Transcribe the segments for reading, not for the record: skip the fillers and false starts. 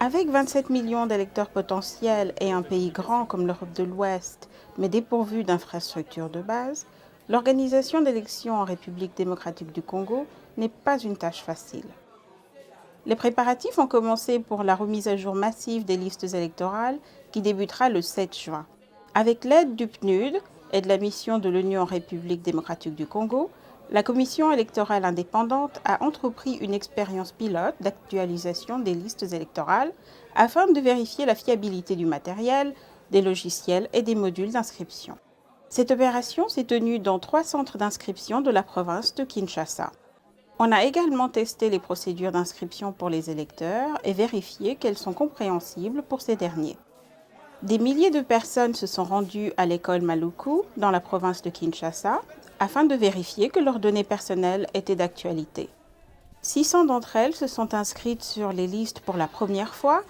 Avec 27 millions d'électeurs potentiels et un pays grand comme l'Europe de l'Ouest, mais dépourvu d'infrastructures de base, l'organisation d'élections en République démocratique du Congo n'est pas une tâche facile. Les préparatifs ont commencé pour la remise à jour massive des listes électorales qui débutera le 7 juin. Avec l'aide du PNUD et de la mission de l'Union en République démocratique du Congo, la Commission électorale indépendante a entrepris une expérience pilote d'actualisation des listes électorales afin de vérifier la fiabilité du matériel, des logiciels et des modules d'inscription. Cette opération s'est tenue dans 3 centres d'inscription de la province de Kinshasa. On a également testé les procédures d'inscription pour les électeurs et vérifié qu'elles sont compréhensibles pour ces derniers. Des milliers de personnes se sont rendues à l'école Maluku, dans la province de Kinshasa, afin de vérifier que leurs données personnelles étaient d'actualité. 600 d'entre elles se sont inscrites sur les listes pour la première fois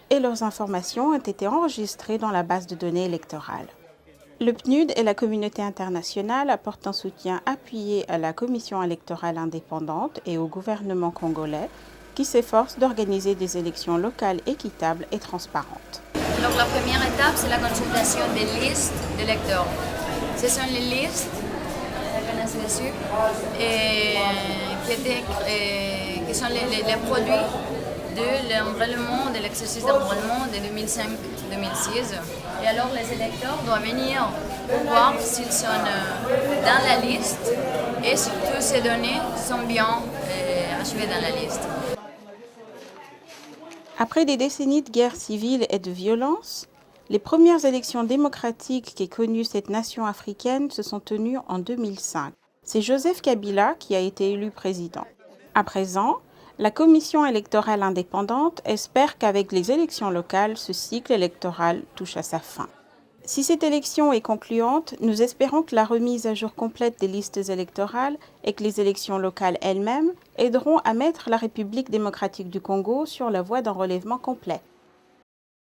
et leurs informations ont été enregistrées dans la base de données électorale. Le PNUD et la communauté internationale apportent un soutien appuyé à la Commission électorale indépendante et au gouvernement congolais qui s'efforce d'organiser des élections locales équitables et transparentes. Donc la première étape, c'est la consultation des listes d'électeurs. Ce sont les listes, dessus, qui sont les produits de l'enrôlement, de l'exercice d'enrôlement de 2005-2006. Et alors les électeurs doivent venir pour voir s'ils sont dans la liste et si toutes ces données sont bien achevées dans la liste. Après des décennies de guerre civile et de violence, les premières élections démocratiques qu'ait connues cette nation africaine se sont tenues en 2005. C'est Joseph Kabila qui a été élu président. À présent, la Commission électorale indépendante espère qu'avec les élections locales, ce cycle électoral touche à sa fin. Si cette élection est concluante, nous espérons que la remise à jour complète des listes électorales et que les élections locales elles-mêmes aideront à mettre la République démocratique du Congo sur la voie d'un relèvement complet.